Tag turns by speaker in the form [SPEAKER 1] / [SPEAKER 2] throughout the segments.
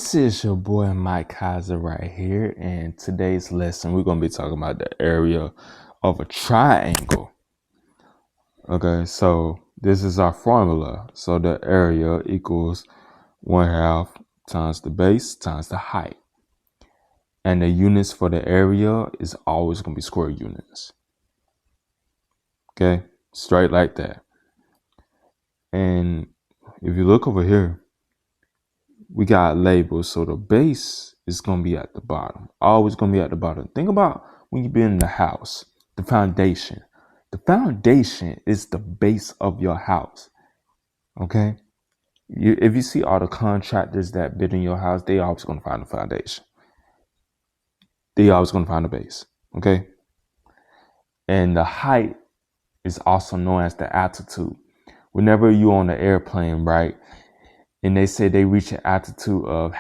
[SPEAKER 1] This is your boy Mike Kaiser right here, and today's lesson we're gonna be talking about the area of a triangle. Okay, so this is our formula. So the area equals 1/2 times the base times the height, and the units for the area is always gonna be square units. Okay, straight like that. And if you look over here, we got labels. So the base is going to be at the bottom, always going to be at the bottom. Think about when you build in the house, the foundation. The foundation is the base of your house. Okay. If you see all the contractors that build in your house, they always going to find the foundation. They always going to find the base. Okay. And the height is also known as the altitude. Whenever you're on the airplane, right? And they say they reach an altitude of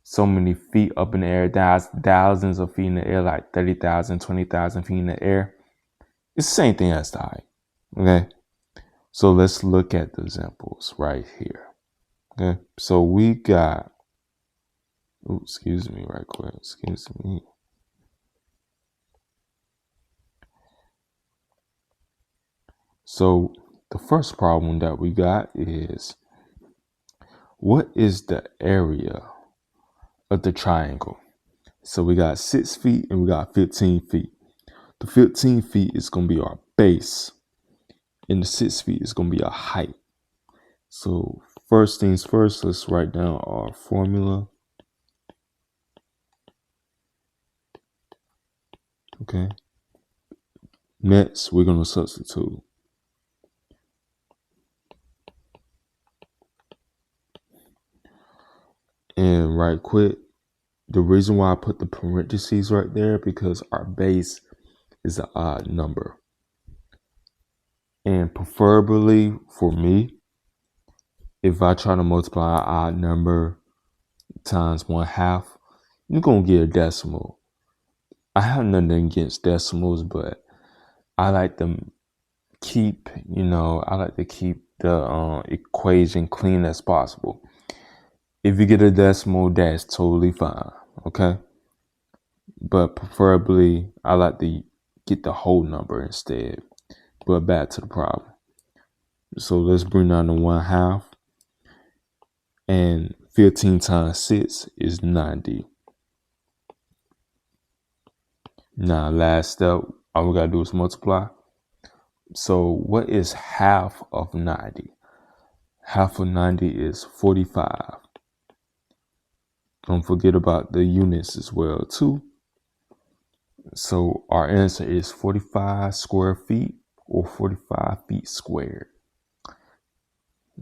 [SPEAKER 1] so many feet up in the air, thousands of feet in the air, like 30,000, 20,000 feet in the air. It's the same thing as the height. Okay. So let's look at the examples right here. Okay. So we got, excuse me right quick. Excuse me. So the first problem that we got is, what is the area of the triangle? So we got 6 feet and we got 15 feet. The 15 feet is going to be our base, and the 6 feet is going to be our height. So first things first, let's write down our formula. Okay. Next, we're going to substitute. And right quick, the reason why I put the parentheses right there, because our base is an odd number. And preferably for me, if I try to multiply an odd number times 1/2, you're going to get a decimal. I have nothing against decimals, but I like to keep the equation clean as possible. If you get a decimal, that's totally fine, okay? But preferably, I like to get the whole number instead. But back to the problem. So let's bring down to 1/2. And 15 times 6 is 90. Now, last step, all we got to do is multiply. So what is half of 90? Half of 90 is 45. Don't forget about the units as well, too. So our answer is 45 square feet, or 45 feet squared.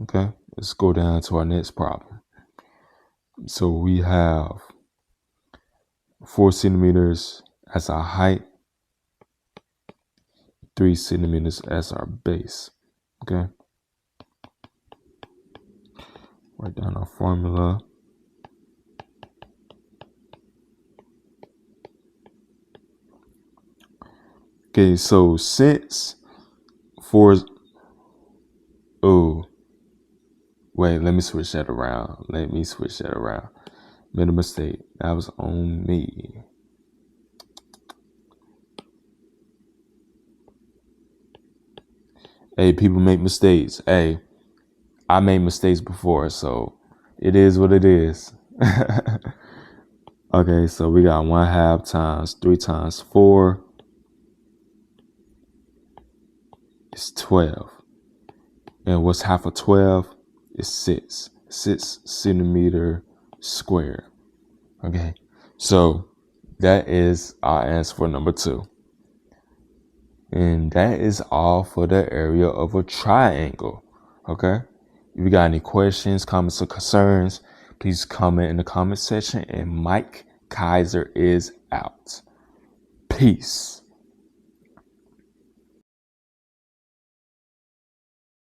[SPEAKER 1] Okay, let's go down to our next problem. So we have 4 centimeters as our height, 3 centimeters as our base. Okay, write down our formula. Okay, so since let me switch that around. Made a mistake. That was on me. Hey, people make mistakes. Hey, I made mistakes before, so it is what it is. Okay, so we got 1/2 times 3 times 4 is 12. And what's half of 12 is 6 centimeter squared. Okay, so that is our answer for number 2. And that is all for the area of a triangle. Okay, if you got any questions, comments, or concerns, please comment in the comment section. And Mike Kaiser is out. Peace.